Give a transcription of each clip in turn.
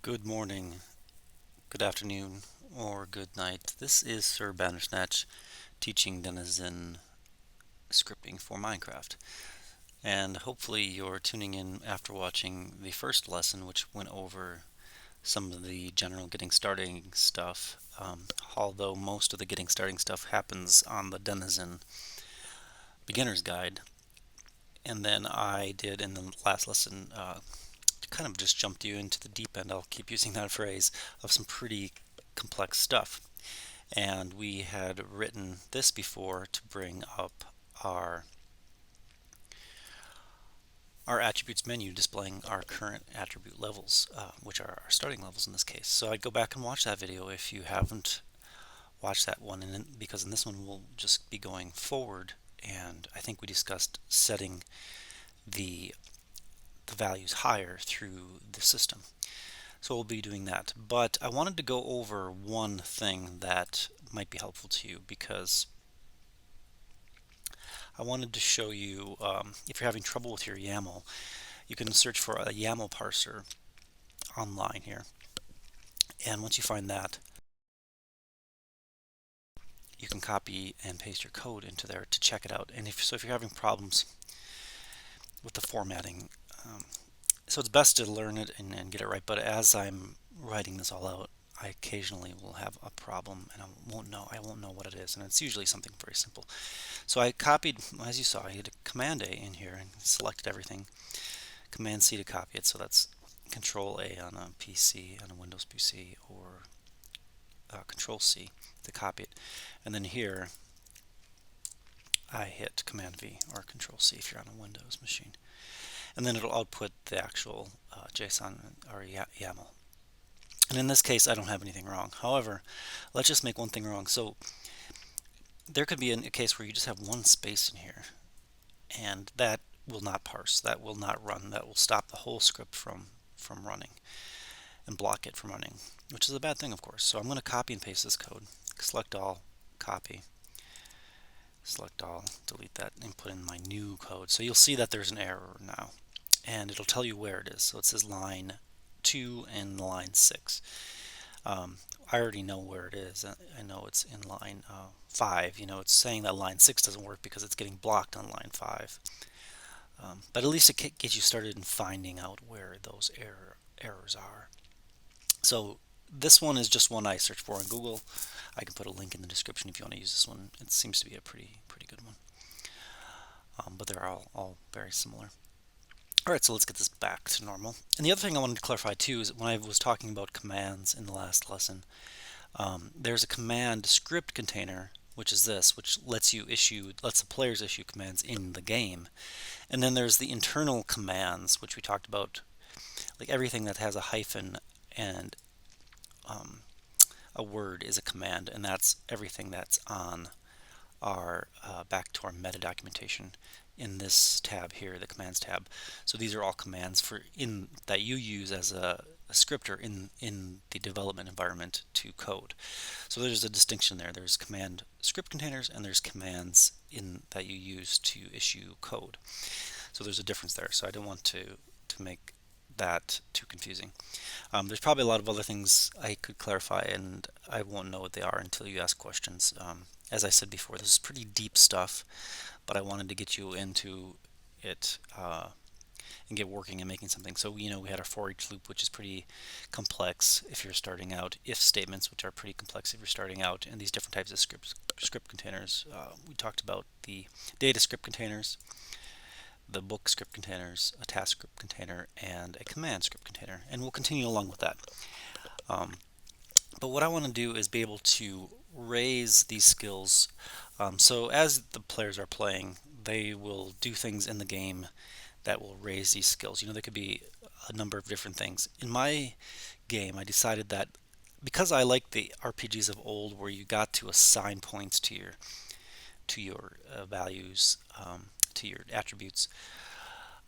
Good morning, good afternoon, or good night. This is Sir Bandersnatch teaching Denizen scripting for Minecraft. And hopefully you're tuning in after watching the first lesson, which went over some of the general getting starting stuff, although most of the getting starting stuff happens on the Denizen beginner's guide. And then I did in the last lesson kind of just jumped you into the deep end, I'll keep using that phrase, of some pretty complex stuff. And we had written this before to bring up our attributes menu displaying our current attribute levels, which are our starting levels in this case. So I'd go back and watch that video if you haven't watched that one, because in this one we'll just be going forward, and I think we discussed setting the values higher through the system. So we'll be doing that. But I wanted to go over one thing that might be helpful to you, because I wanted to show you, if you're having trouble with your YAML, you can search for a YAML parser online here. And once you find that, you can copy and paste your code into there to check it out. And if you're having problems with the formatting, so it's best to learn it and get it right. But as I'm writing this all out, I occasionally will have a problem and I won't know what it is, and it's usually something very simple. So I copied, as you saw, I hit Command A in here and selected everything. Command C to copy it, so that's Control A on a PC, on a Windows PC, or Control C to copy it. And then here I hit Command V or Control C if you're on a Windows machine. And then it'll output the actual JSON or YAML. And in this case, I don't have anything wrong. However, let's just make one thing wrong. So there could be a case where you just have one space in here, and that will not parse, that will not run, that will stop the whole script from running and block it from running, which is a bad thing, of course. So I'm going to copy and paste this code. Select all, copy, select all, delete that, and put in my new code. So you'll see that there's an error now, and it'll tell you where it is. So it says line 2 and line 6. I already know where it is. I know it's in line 5. You know, it's saying that line 6 doesn't work because it's getting blocked on line 5. But at least it gets you started in finding out where those errors are. So this one is just one I searched for on Google. I can put a link in the description if you want to use this one. It seems to be a pretty good one. But they're all very similar. Alright, so let's get this back to normal. And the other thing I wanted to clarify too is when I was talking about commands in the last lesson, there's a command script container, which is this, which lets the players issue commands in the game. And then there's the internal commands, which we talked about, like everything that has a hyphen and a word is a command, and that's everything that's on our back to our meta documentation in this tab here, the commands tab. So these are all commands that you use as a scripter in the development environment to code. So there's a distinction there. There's command script containers and there's commands that you use to issue code. So there's a difference there. So I don't want to make that too confusing. There's probably a lot of other things I could clarify, and I won't know what they are until you ask questions. As I said before, this is pretty deep stuff, but I wanted to get you into it and get working and making something. So, we had our foreach loop, which is pretty complex if you're starting out, if statements, which are pretty complex if you're starting out, and these different types of script containers. We talked about the data script containers, the book script containers, a task script container, and a command script container, and we'll continue along with that. But what I want to do is be able to raise these skills. So as the players are playing, they will do things in the game that will raise these skills. There could be a number of different things. In my game, I decided that because I like the RPGs of old where you got to assign points to your values, to your attributes,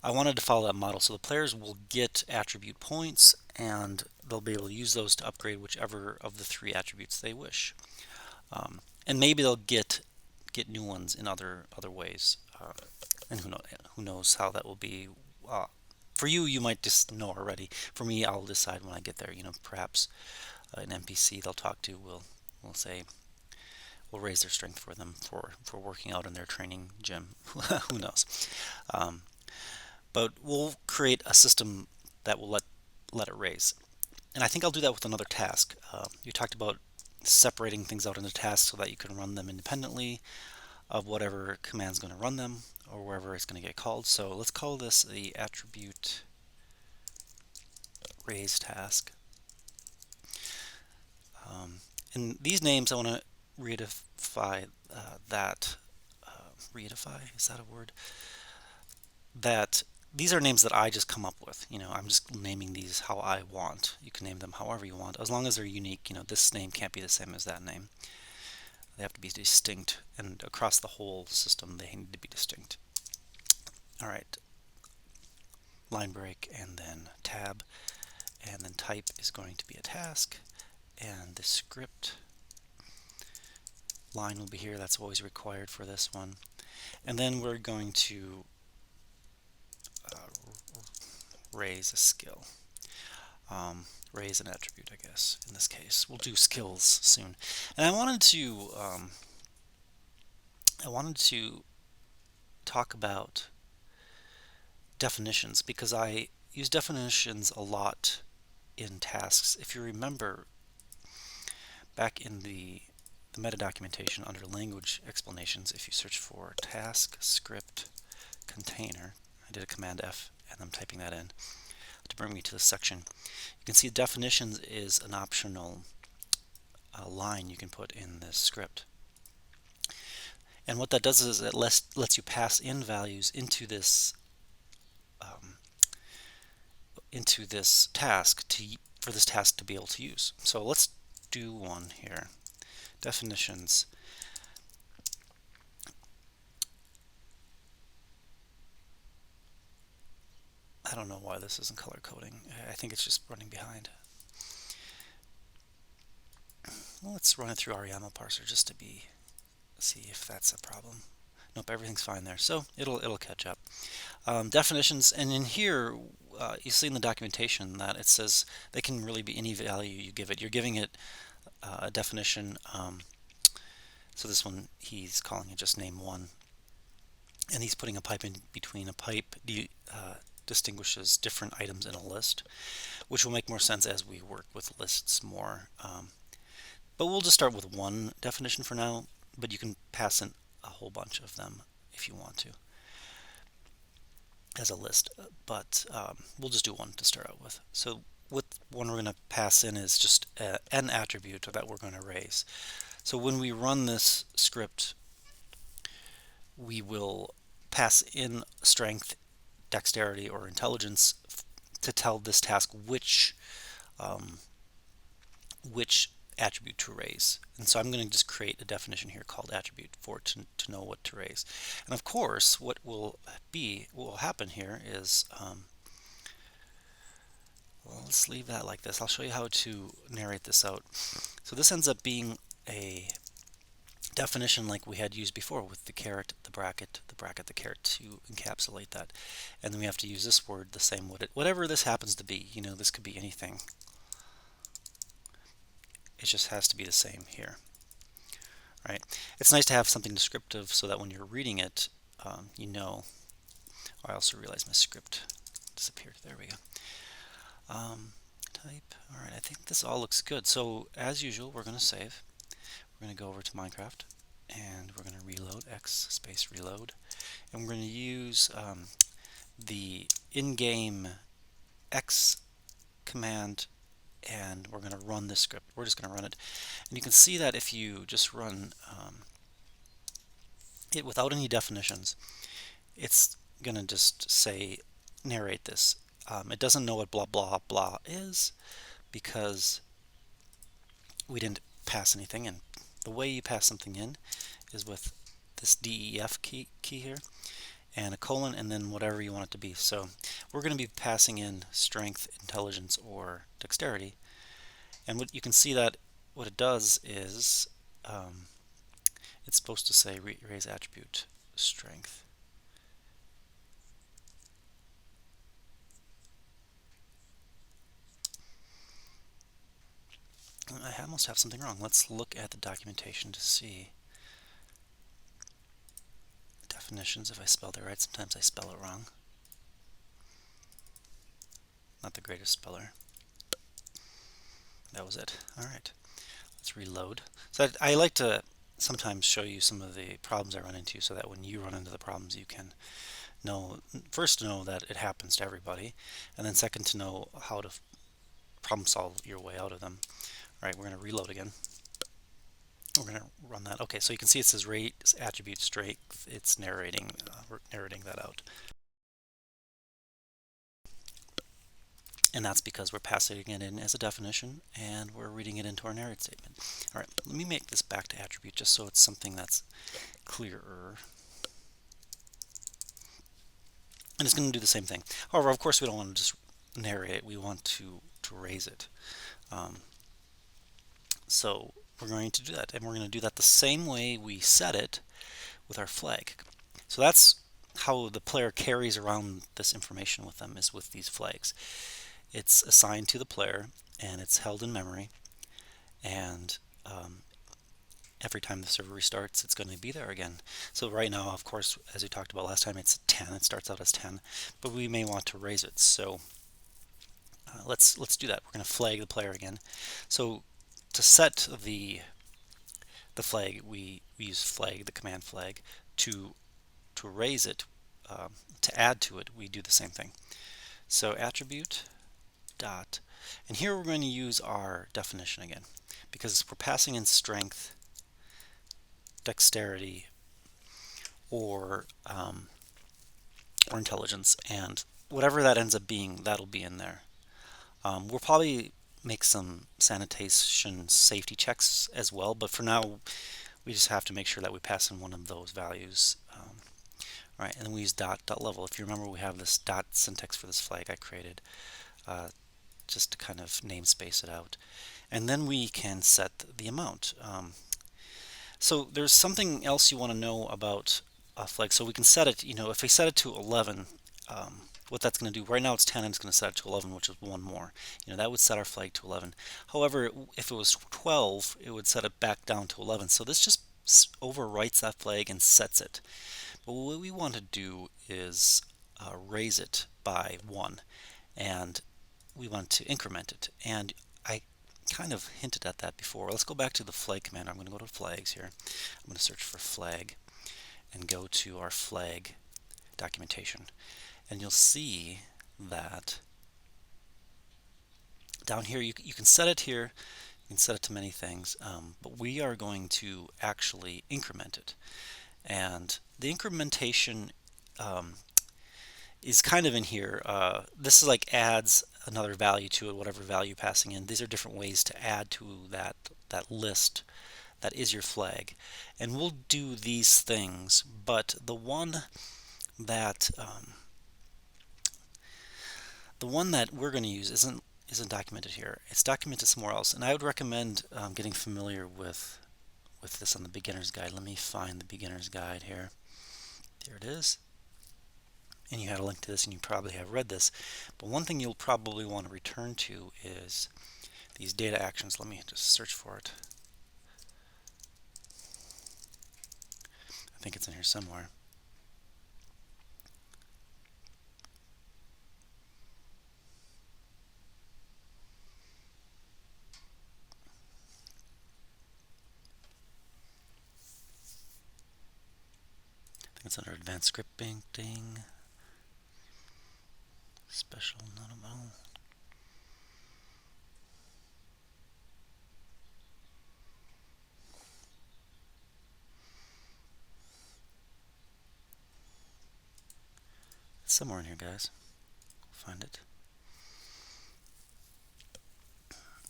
I wanted to follow that model. So the players will get attribute points, and they'll be able to use those to upgrade whichever of the 3 attributes they wish. And maybe they'll get new ones in other ways. And who knows how that will be For you, you might just know already. For me, I'll decide when I get there. Perhaps an NPC they'll talk to will say, we'll raise their strength for them for working out in their training gym. Who knows? Um, but we'll create a system that will let it raise. And I think I'll do that with another task. You talked about separating things out into tasks so that you can run them independently of whatever command's going to run them or wherever it's going to get called. So let's call this the attribute raise task. And these names I want to reedify that. Reedify, is that a word? That these are names that I just come up with. I'm just naming these how I want. You can name them however you want, as long as they're unique. This name can't be the same as that name. They have to be distinct, and across the whole system they need to be distinct. All right, line break, and then tab, and then type is going to be a task, and the script line will be here. That's always required for this one. And then we're going to raise a skill. Raise an attribute, I guess, in this case. We'll do skills soon. And I wanted to talk about definitions, because I use definitions a lot in tasks. If you remember, back in the meta documentation under language explanations, if you search for task script container, I did a command F and I'm typing that in to bring me to this section. You can see definitions is an optional line you can put in this script. And what that does is it lets you pass in values into this task for this task to be able to use. So let's do one here. Definitions. I don't know why this isn't color coding. I think it's just running behind. Well, let's run it through our YAML parser just to see if that's a problem. Nope, everything's fine there. So it'll catch up. Definitions, and in here you see in the documentation that it says they can really be any value you give it. You're giving it a definition. So this one, he's calling it just name one, and he's putting a pipe in between. A pipe distinguishes different items in a list, which will make more sense as we work with lists more. But we'll just start with one definition for now, but you can pass in a whole bunch of them if you want to as a list, but we'll just do one to start out with. So with one we're going to pass in is just an attribute that we're going to raise. So when we run this script, we will pass in strength, dexterity, or intelligence to tell this task which attribute to raise. And so I'm going to just create a definition here called attribute for it to know what to raise. And of course, what will happen here is, well, let's leave that like this. I'll show you how to narrate this out. So this ends up being a definition like we had used before with the caret, the bracket, the caret to encapsulate that. And then we have to use this word the same, whatever this happens to be. This could be anything. It just has to be the same here. Right? It's nice to have something descriptive so that when you're reading it, you know. I also realized my script disappeared. There we go. Type. All right, I think this all looks good. So as usual, we're going to save. We're going to go over to Minecraft, and we're going to reload, X space reload, and we're going to use the in-game X command, and we're going to run this script. We're just going to run it, and you can see that if you just run it without any definitions, it's going to just say narrate this. It doesn't know what blah blah blah is because we didn't pass anything in. The way you pass something in is with this DEF key here and a colon and then whatever you want it to be. So we're going to be passing in strength, intelligence, or dexterity, and what you can see that what it does is it's supposed to say raise attribute strength. must have something wrong. Let's look at the documentation to see. Definitions, if I spelled it right. Sometimes I spell it wrong. Not the greatest speller. That was it. Alright, let's reload. So I like to sometimes show you some of the problems I run into so that when you run into the problems you can know, first to know that it happens to everybody, and then second to know how to problem solve your way out of them. Alright, we're going to reload again. We're going to run that. Okay, so you can see it says rate attribute strength. It's narrating that out. And that's because we're passing it in as a definition and we're reading it into our narrate statement. All right, let me make this back to attribute just so it's something that's clearer. And it's going to do the same thing. However, of course, we don't want to just narrate it. We want to raise it. So we're going to do that. And we're going to do that the same way we set it with our flag. So that's how the player carries around this information with them, is with these flags. It's assigned to the player and it's held in memory, and every time the server restarts it's going to be there again. So right now, of course, as we talked about last time, it's 10. It starts out as 10, but we may want to raise it. So let's do that. We're going to flag the player again. So to set the flag, we use flag, the command flag. To raise it, to add to it, we do the same thing. So attribute dot, and here we're going to use our definition again, because we're passing in strength, dexterity, or intelligence, and whatever that ends up being, that'll be in there. We'll probably make some sanitation safety checks as well, but for now we just have to make sure that we pass in one of those values. Right, and then we use dot level. If you remember, we have this dot syntax for this flag I created, just to kind of namespace it out. And then we can set the amount. So there's something else you want to know about a flag. So we can set it, if we set it to 11, what that's going to do, right now it's 10 and it's going to set it to 11, which is one more. That would set our flag to 11. However, if it was 12, it would set it back down to 11. So this just overwrites that flag and sets it. But what we want to do is raise it by 1, and we want to increment it. And I kind of hinted at that before. Let's go back to the flag command. I'm going to go to flags here. I'm going to search for flag and go to our flag documentation. And you'll see that down here you can set it here. You can set it to many things, but we are going to actually increment it. And the incrementation is kind of in here. This is like adds another value to it, whatever value passing in. These are different ways to add to that list that is your flag. And we'll do these things, but the one that we're going to use isn't documented here. It's documented somewhere else, and I would recommend getting familiar with this on the beginner's guide. Let me find the beginner's guide here. There it is. And you had a link to this, and you probably have read this. But one thing you'll probably want to return to is these data actions. Let me just search for it. I think it's in here somewhere. I think it's under advanced scripting, special, not a model. It's somewhere in here, guys. Find it.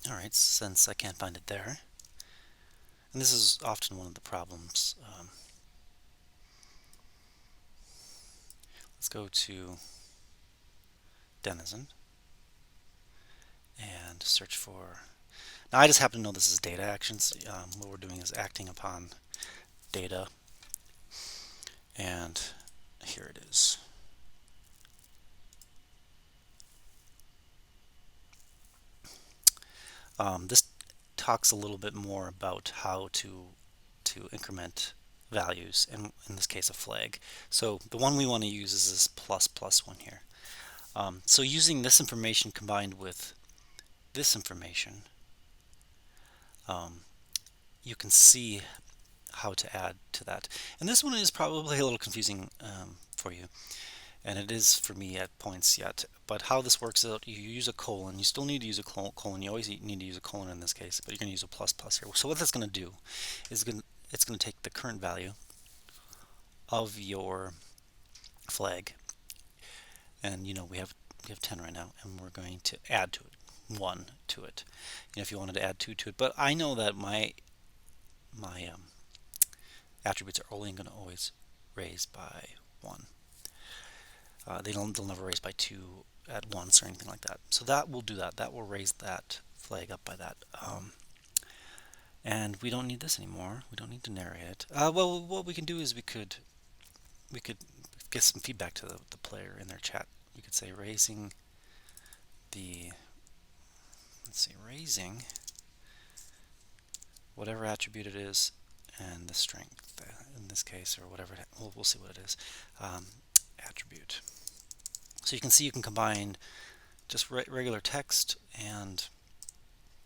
Alright, since I can't find it there, and this is often one of the problems, let's go to Denizen and search for, now I just happen to know this is data actions. What we're doing is acting upon data, and here it is. This talks a little bit more about how to increment values, and in this case a flag. So the one we want to use is this plus one here. So using this information combined with this information, you can see how to add to that. And this one is probably a little confusing for you, and it is for me at points yet. But how this works out, you use a colon. You still need to use a colon. You always need to use a colon in this case, but you're going to use a plus here. So what that's going to do is it's going to take the current value of your flag, and we have 10 right now, and we're going to add to it 1 to it. If you wanted to add 2 to it, but I know that my attributes are only going to always raise by 1. They'll never raise by 2 at once or anything like that. So that will do that. That will raise that flag up by that. And we don't need this anymore. We don't need to narrate it. Well, what we can do is we could get some feedback to the player in their chat. We could say raising raising whatever attribute it is, and the strength in this case, or whatever we'll see what it is, attribute. So you can see you can combine just regular text and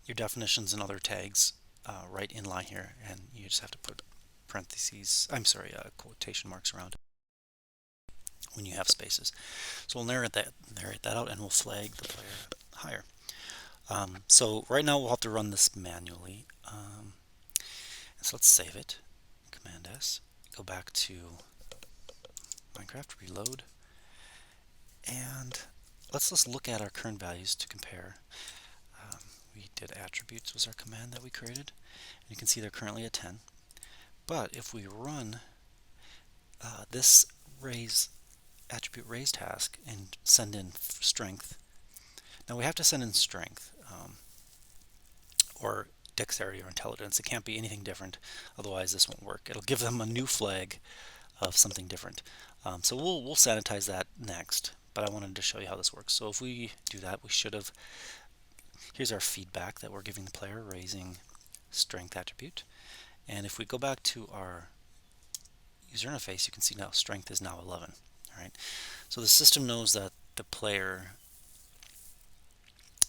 your definitions and other tags right in line here, and you just have to put parentheses, quotation marks around it when you have spaces. So we'll narrate that out, and we'll flag the player higher. So right now we'll have to run this manually. So let's save it. Command S. Go back to Minecraft, reload, and let's just look at our current values to compare. We did attributes was our command that we created, and you can see they're currently at 10. But if we run this attribute raise task and send in strength, now we have to send in strength or dexterity or intelligence. It can't be anything different, otherwise this won't work. It'll give them a new flag of something different. So we'll sanitize that next, but I wanted to show you how this works. So if we do that, we should have, here's our feedback that we're giving the player, raising strength attribute. And if we go back to our user interface, you can see now strength is now 11. All right. So the system knows that the player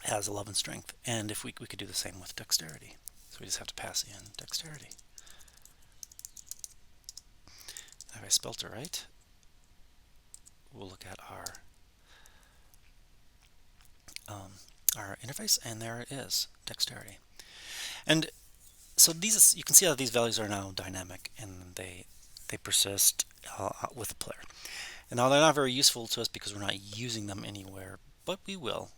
has 11 strength, and if we could do the same with dexterity. So we just have to pass in dexterity. Have I spelt it right? We'll look at our interface, and there it is, dexterity. And so these, you can see how these values are now dynamic, and they persist with the player. And now they're not very useful to us because we're not using them anywhere, but we will.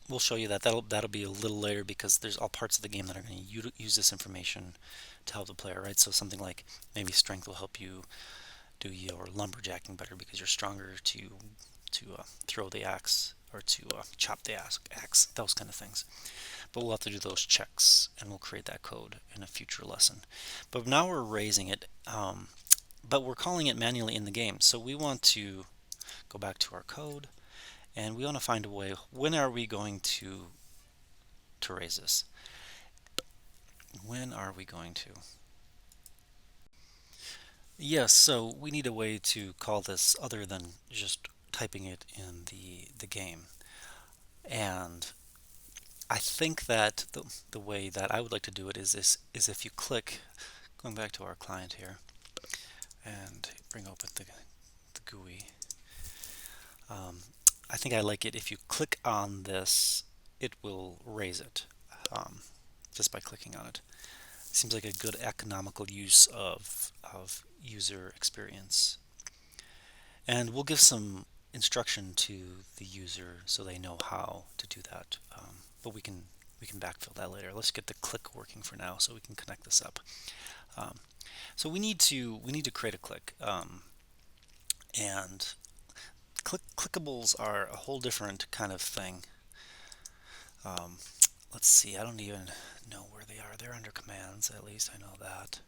We'll show you that. That'll be a little later, because there's all parts of the game that are going to use this information to help the player, right? So something like maybe strength will help you do your lumberjacking better because you're stronger to throw the axe or to chop the axe, those kind of things. But we'll have to do those checks, and we'll create that code in a future lesson. But now we're raising it, but we're calling it manually in the game. So we want to go back to our code, and we want to find a way. When are we going to raise this? When are we going to? Yes, so we need a way to call this other than just typing it in the game. And I think that the way that I would like to do it is if you click, going back to our client here, and bring open the GUI. I think I like it if you click on this, it will raise it just by clicking on it. Seems like a good economical use of user experience. And we'll give some instruction to the user so they know how to do that. But we can backfill that later. Let's get the click working for now so we can connect this up. So we need to create a click, and clickables are a whole different kind of thing. Let's see, I don't even know where they are. They're under commands, at least I know that.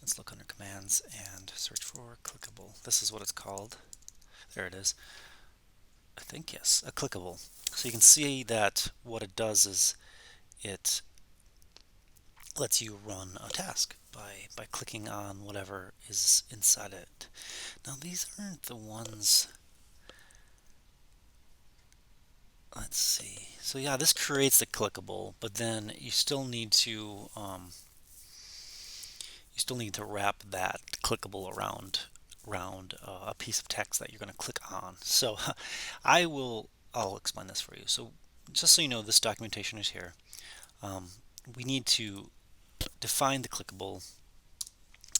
Let's look under commands and search for clickable. This is what it's called. There it is. I think yes, a clickable. So you can see that what it does is it lets you run a task by clicking on whatever is inside it. Now these aren't the ones. Let's see. So yeah, this creates the clickable, but then you still need to wrap that clickable around a piece of text that you're going to click on. So I'll explain this for you. So just so you know, this documentation is here. Um, we need to define the clickable.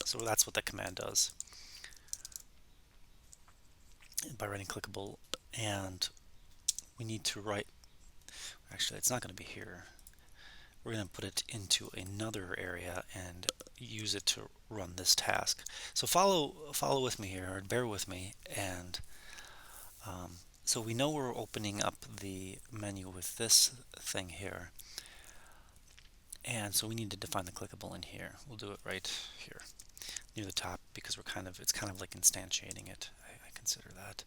So that's what that command does by writing clickable, and we need to write. Actually, it's not going to be here. We're going to put it into another area and use it to run this task. So follow with me here, or bear with me, and so we know we're opening up the menu with this thing here, and so we need to define the clickable in here. We'll do it right here near the top because it's kind of like instantiating it. I consider that.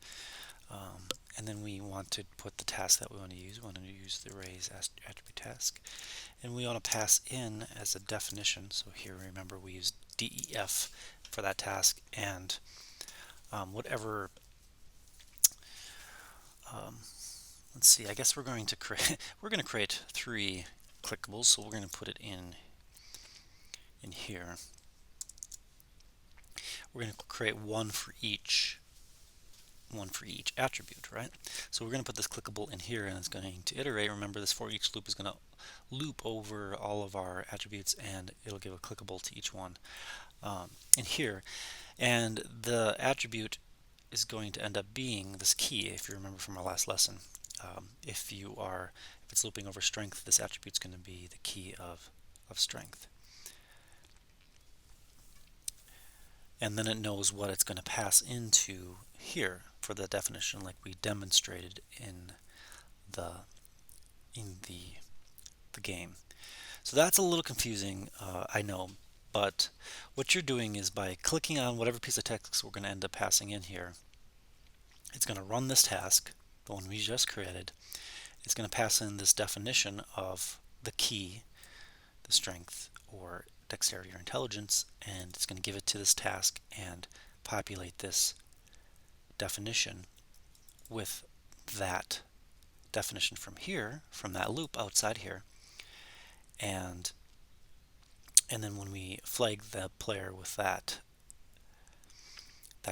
And then we want to put the task that we want to use. We want to use the raise attribute task, and we want to pass in as a definition. So here, remember, we use def for that task, and whatever. Let's see. I guess we're going to create 3 clickables. So we're going to put it in here. We're going to create one for each attribute, right? So we're going to put this clickable in here, and it's going to iterate. Remember, this for each loop is going to loop over all of our attributes, and it'll give a clickable to each one in here. And the attribute is going to end up being this key, if you remember from our last lesson. If it's looping over strength, this attribute is going to be the key of strength. And then it knows what it's going to pass into here for the definition, like we demonstrated in the game. So that's a little confusing, I know, but what you're doing is by clicking on whatever piece of text we're going to end up passing in here, it's going to run this task, the one we just created. It's going to pass in this definition of the key, the strength, or dexterity or intelligence, and it's going to give it to this task and populate this definition with that definition from here, from that loop outside here, and then when we flag the player with that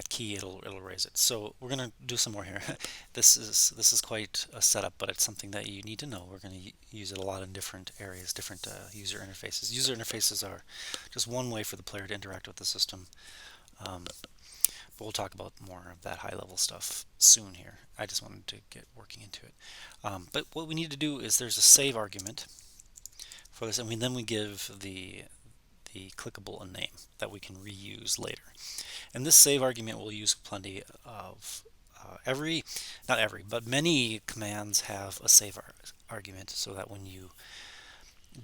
key, it'll raise it. So we're going to do some more here. This is quite a setup, but it's something that you need to know. We're going to use it a lot in different areas, different user interfaces. User interfaces are just one way for the player to interact with the system. But we'll talk about more of that high-level stuff soon here. I just wanted to get working into it. But what we need to do is there's a save argument for this, and then we give the clickable a name that we can reuse later. And this save argument we'll use plenty of. Not every, but many commands have a save argument, so that when you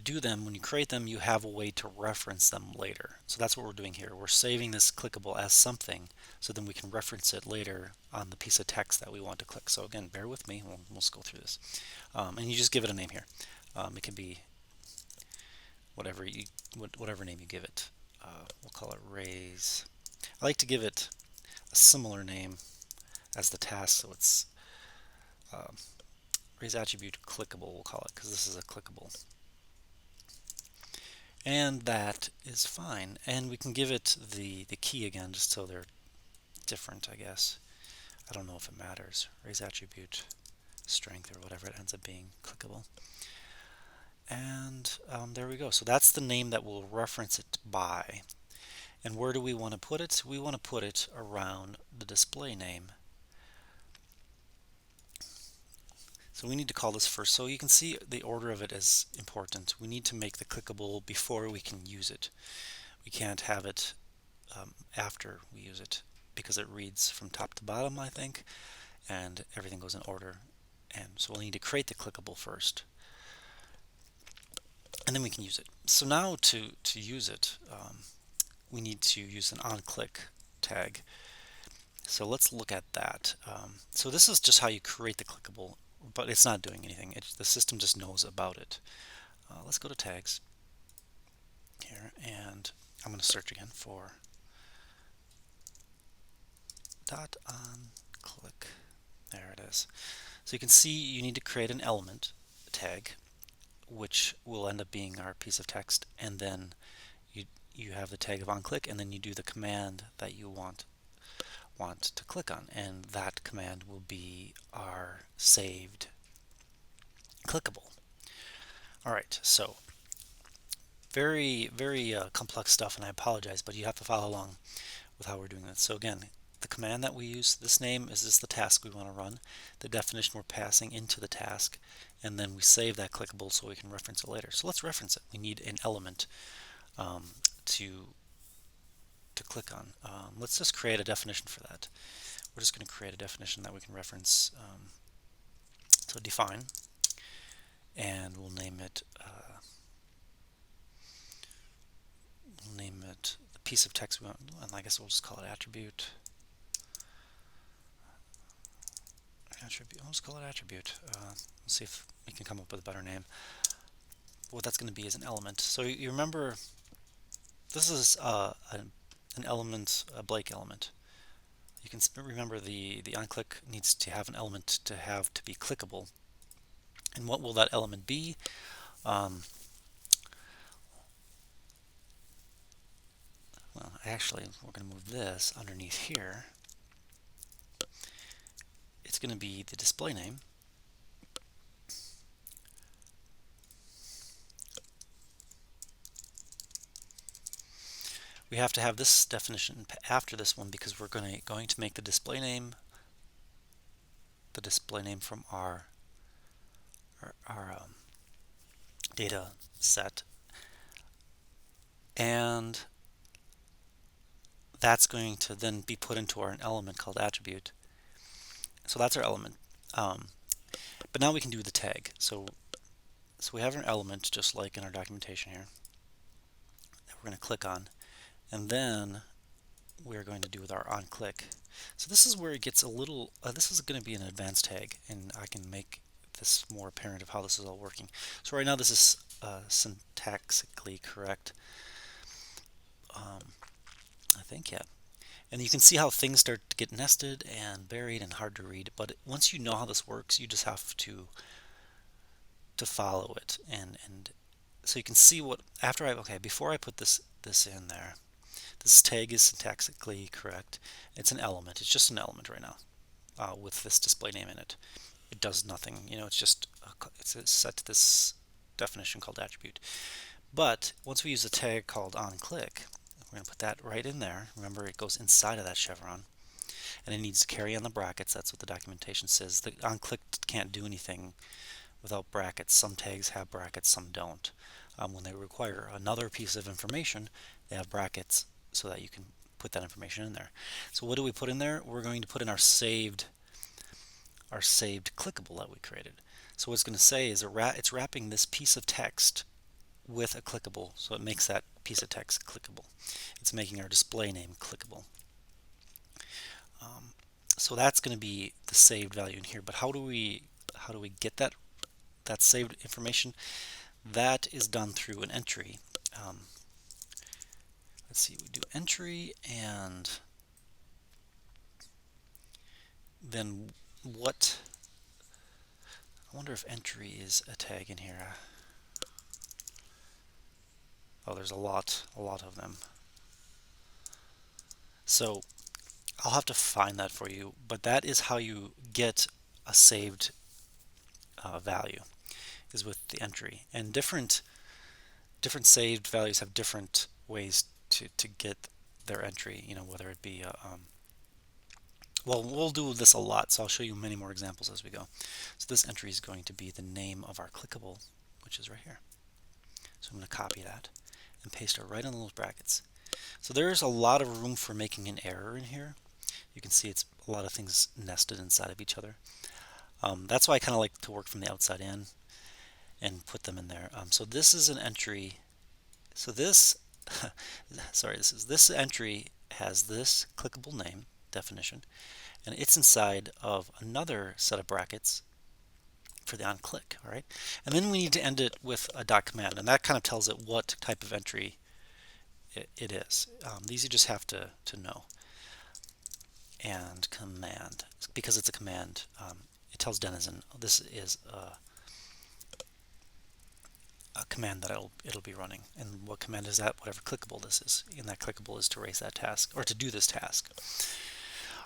do them, when you create them, you have a way to reference them later. So that's what we're doing here. We're saving this clickable as something, so then we can reference it later on the piece of text that we want to click. So again, bear with me. We'll just go through this. And you just give it a name here. It can be whatever name you give it. We'll call it raise. I like to give it a similar name as the task, so it's raise attribute clickable, we'll call it, because this is a clickable. And that is fine. And we can give it the key again, just so they're different, I guess. I don't know if it matters. Raise attribute strength, or whatever it ends up being, clickable. And there we go. So that's the name that we'll reference it by. And where do we want to put it? We want to put it around the display name. So we need to call this first. So you can see the order of it is important. We need to make the clickable before we can use it. We can't have it after we use it, because it reads from top to bottom, I think, and everything goes in order. And so we'll need to create the clickable first, and then we can use it. So now to use it, we need to use an onClick tag. So let's look at that. So this is just how you create the clickable, but it's not doing anything. The system just knows about it. Let's go to tags here, and I'm going to search again for dot on click. There it is. So you can see you need to create an element tag, which will end up being our piece of text, and then you have the tag of on click, and then you do the command that you want to click on, and that command will be our saved clickable. All right, so very complex stuff, and I apologize, but you have to follow along with how we're doing this. So again, the command that we use, this name is the task we want to run, the definition we're passing into the task, and then we save that clickable so we can reference it later. So let's reference it. We need an element to click on. Let's just create a definition for that. We're just going to create a definition that we can reference. So define, and we'll name it the piece of text we want, and I guess we'll just call it attribute. I'll just call it attribute. Let's see if we can come up with a better name. What that's going to be is an element. So you remember, this is an element, a blank element. You can remember the onClick needs to have an element to be clickable. And what will that element be? Well, actually, we're going to move this underneath here. It's going to be the display name. We have to have this definition after this one because we're going to make the display name from our data set, and that's going to then be put into our element called attribute. So that's our element. But now we can do the tag. So we have an element just like in our documentation here that we're going to click on, and then we're going to do with our on click. So this is where it gets a little, this is going to be an advanced tag, and I can make this more apparent of how this is all working. So right now this is syntactically correct. I think, yeah. And you can see how things start to get nested and buried and hard to read, but once you know how this works, you just have to follow it. And so you can see what, before I put this in there, this tag is syntactically correct. It's an element. It's just an element right now with this display name in it. It does nothing. It's just it's set to this definition called attribute. But once we use a tag called onClick, we're going to put that right in there. Remember, it goes inside of that chevron, and it needs to carry on the brackets. That's what the documentation says. The onClick can't do anything without brackets. Some tags have brackets, some don't. When they require another piece of information, they have brackets so that you can put that information in there. So what do we put in there? We're going to put in our saved clickable that we created. So what it's going to say is it's wrapping this piece of text with a clickable, so it makes that piece of text clickable. It's making our display name clickable. So that's going to be the saved value in here. But how do we get that saved information? That is done through an entry. Let's see, we do entry, and then what? I wonder if entry is a tag in here. Oh, there's a lot of them. So I'll have to find that for you, but that is how you get a saved value, is with the entry. And different saved values have different ways to get their entry, whether it be well, we'll do this a lot, so I'll show you many more examples as we go. So this entry is going to be the name of our clickable, which is right here. So I'm going to copy that and paste it right in those brackets. So there's a lot of room for making an error in here. You can see it's a lot of things nested inside of each other. That's why I kind of like to work from the outside in and put them in there. So this is an entry. So this, sorry, this entry has this clickable name, definition, and it's inside of another set of brackets for the onClick. All right, and then we need to end it with a dot command, and that kind of tells it what type of entry it is. These you just have to know. And command, because it's a command, it tells Denizen this is a command that it'll be running. And what command is that? Whatever clickable this is. And that clickable is to raise that task, or to do this task.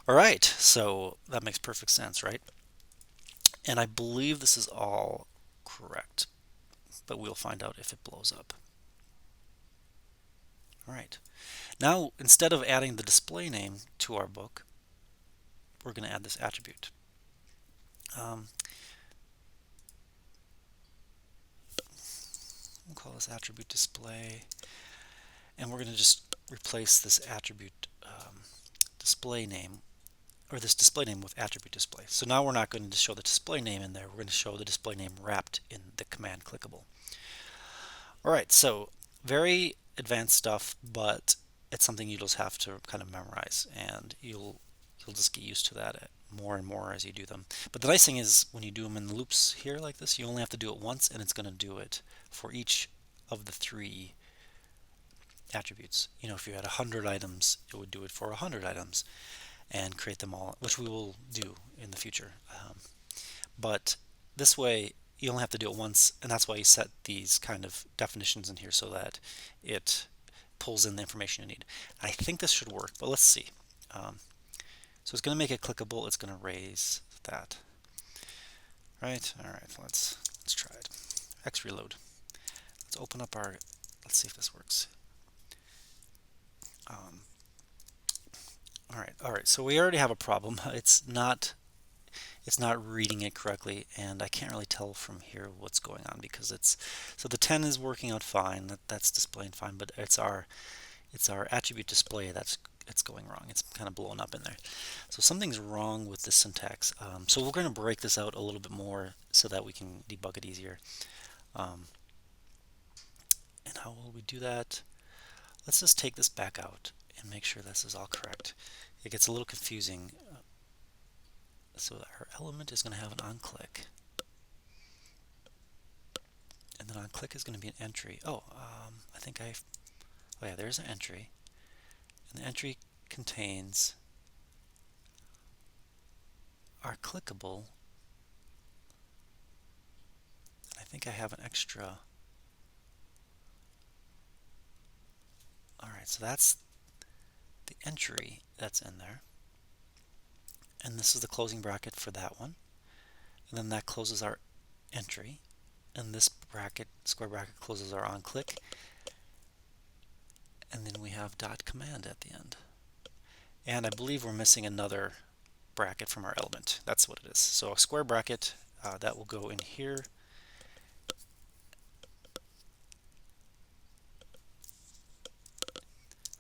All right, so that makes perfect sense, right? And I believe this is all correct, but we'll find out if it blows up. All right. Now, instead of adding the display name to our book, we're going to add this attribute. We'll call this attribute display, and we're going to just replace this attribute display name, or this display name, with attribute display. So now we're not going to show the display name in there, we're going to show the display name wrapped in the command clickable. Alright, so very advanced stuff, but it's something you just have to kind of memorize, and you'll just get used to that more and more as you do them. But the nice thing is, when you do them in loops here like this, you only have to do it once, and it's going to do it for each of the 3 attributes. You know, if you had 100 items, it would do it for 100 items and create them all, which we will do in the future. But this way, you only have to do it once, and that's why you set these kind of definitions in here so that it pulls in the information you need. I think this should work, but let's see. So it's going to make it clickable. It's going to raise that. Right? All right. Let's try it. X reload. Let's open up our. Let's see if this works. All right. All right. So we already have a problem. It's not reading it correctly, and I can't really tell from here what's going on, because so the 10 is working out fine. That's displaying fine, but it's our attribute display that's going wrong. It's kind of blown up in there. So something's wrong with the syntax. So we're going to break this out a little bit more so that we can debug it easier. And how will we do that? Let's just take this back out and make sure this is all correct. It gets a little confusing. So our element is going to have an onClick. And then onClick is going to be an entry. Oh, oh yeah, there's an entry. And the entry contains our clickable. I think I have an extra. Alright, so that's the entry that's in there. And this is the closing bracket for that one. And then that closes our entry. And this bracket, square bracket, closes our onClick. And then we have dot command at the end. And I believe we're missing another bracket from our element. That's what it is. So a square bracket, that will go in here.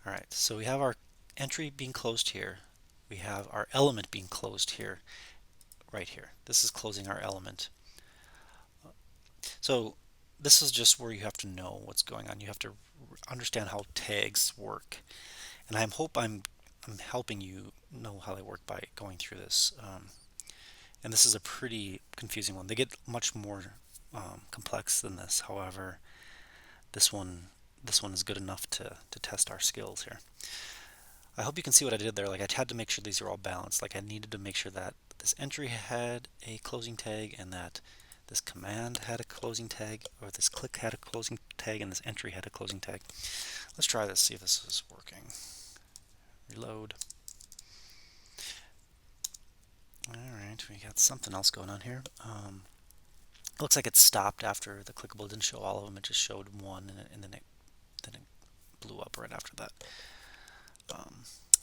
Alright, so we have our entry being closed here. We have our element being closed here, right here. This is closing our element. So this is just where you have to know what's going on. You have to understand how tags work. And I hope I'm helping you know how they work by going through this. And this is a pretty confusing one. They get much more complex than this. However, this one is good enough to test our skills here. I hope you can see what I did there. Like, I had to make sure these are all balanced. Like, I needed to make sure that this entry had a closing tag, and that this command had a closing tag, or this click had a closing tag, and this entry had a closing tag. Let's try this, see if this is working. Reload. Alright, we got something else going on here. It looks like it stopped after the clickable. It didn't show all of them, it just showed one, and then it blew up right after that.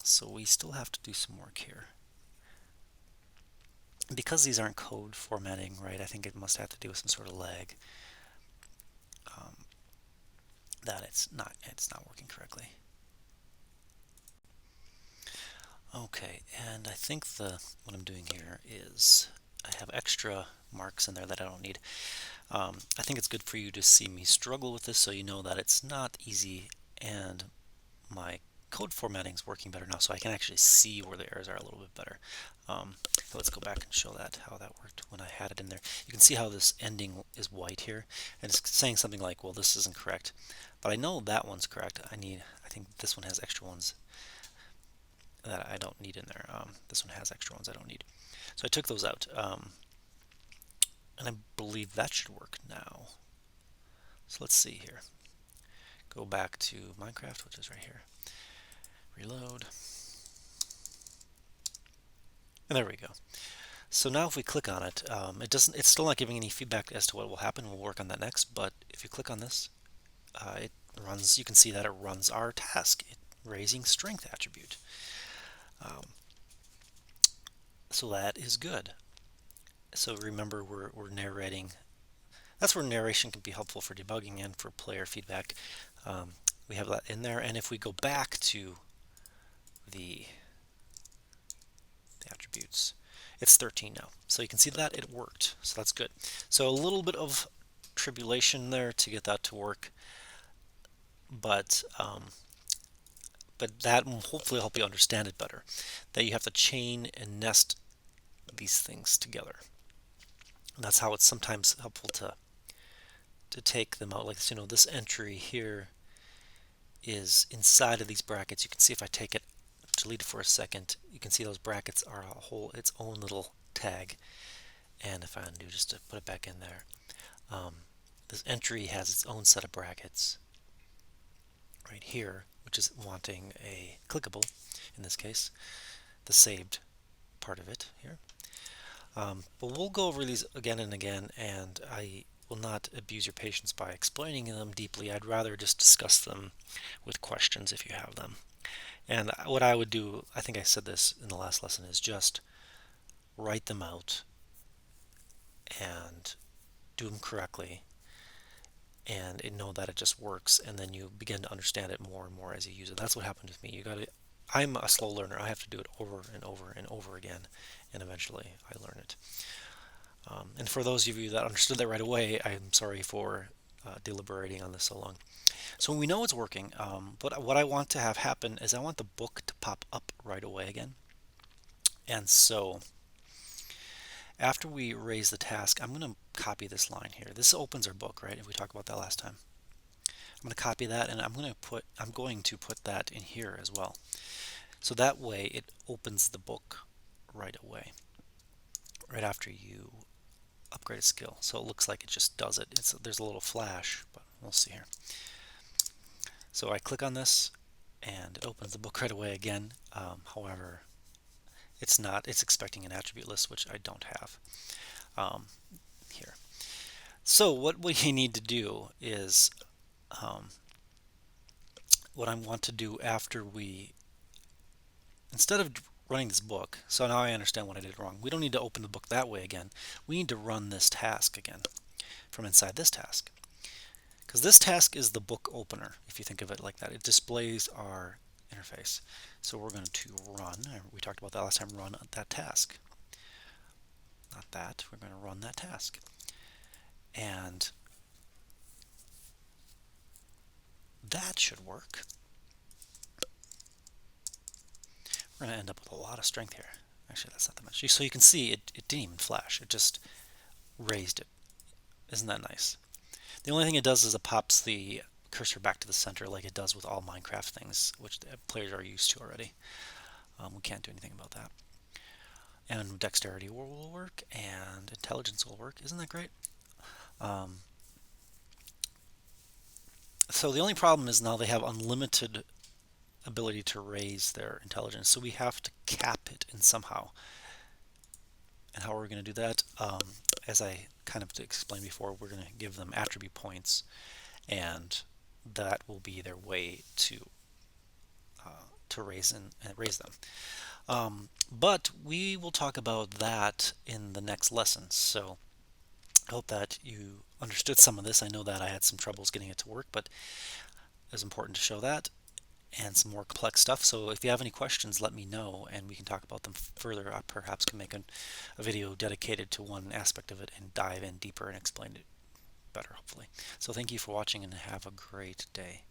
So we still have to do some work here. Because these aren't code formatting, right, I think it must have to do with some sort of lag. That it's not working correctly. Okay, and I think what I'm doing here is I have extra marks in there that I don't need. I think it's good for you to see me struggle with this, so you know that it's not easy, and my code formatting is working better now, so I can actually see where the errors are a little bit better. So let's go back and show that, how that worked when I had it in there. You can see how this ending is white here, and it's saying something like, well, this isn't correct. But I know that one's correct. I think this one has extra ones that I don't need in there. This one has extra ones I don't need. So I took those out. And I believe that should work now. So let's see here. Go back to Minecraft, which is right here. Reload. And there we go. So now if we click on it, it's still not giving any feedback as to what will happen. We'll work on that next. But if you click on this, it runs. You can see that it runs our task, raising strength attribute. So that is good. So remember, we're narrating. That's where narration can be helpful for debugging and for player feedback. We have that in there, and if we go back to the attributes, it's 13 now. So you can see that it worked. So that's good. So a little bit of tribulation there to get that to work, but that will hopefully help you understand it better. That you have to chain and nest these things together. And that's how it's sometimes helpful to take them out. Like, this entry here is inside of these brackets. You can see if I take it, delete it for a second, you can see those brackets are its own little tag. And if I undo just to put it back in there, this entry has its own set of brackets right here, which is wanting a clickable, in this case, the saved part of it here. But we'll go over these again and again, and I will not abuse your patience by explaining them deeply. I'd rather just discuss them with questions if you have them. And what I would do, I think I said this in the last lesson, is just write them out and do them correctly and know that it just works, and then you begin to understand it more and more as you use it. That's what happened with me. I'm a slow learner. I have to do it over and over and over again, and eventually I learn it. And for those of you that understood that right away, I'm sorry for deliberating on this so long. So we know it's working, but what I want to have happen is I want the book to pop up right away again. And so after we raise the task, I'm going to copy this line here. This opens our book, right? We talked about that last time. I'm going to copy that, and I'm going to put that in here as well. So that way it opens the book right away, right after you upgrade a skill. So it looks like it just does it. There's a little flash, but we'll see here. So I click on this, and it opens the book right away again. However, it's expecting an attribute list, which I don't have here. So what we need to do is, what I want to do after instead of running this book, so now I understand what I did wrong. We don't need to open the book that way again. We need to run this task again from inside this task. Because this task is the book opener, if you think of it like that. It displays our interface. So we're going to run, we talked about that last time, run that task. Not that, we're going to run that task. And that should work. We're going to end up with a lot of strength here. Actually, that's not that much. So you can see it didn't even flash. It just raised it. Isn't that nice? The only thing it does is it pops the cursor back to the center like it does with all Minecraft things, which the players are used to already. We can't do anything about that. And dexterity will work, and intelligence will work. Isn't that great? So the only problem is now they have unlimited ability to raise their intelligence, so we have to cap it in somehow. And how are we going to do that? As I kind of explained before, we're going to give them attribute points, and that will be their way to raise them. But we will talk about that in the next lesson. So I hope that you understood some of this. I know that I had some troubles getting it to work, but it was important to show that, and some more complex stuff. So if you have any questions, let me know, and we can talk about them further. I perhaps can make a video dedicated to one aspect of it and dive in deeper and explain it better, hopefully. So thank you for watching, and have a great day.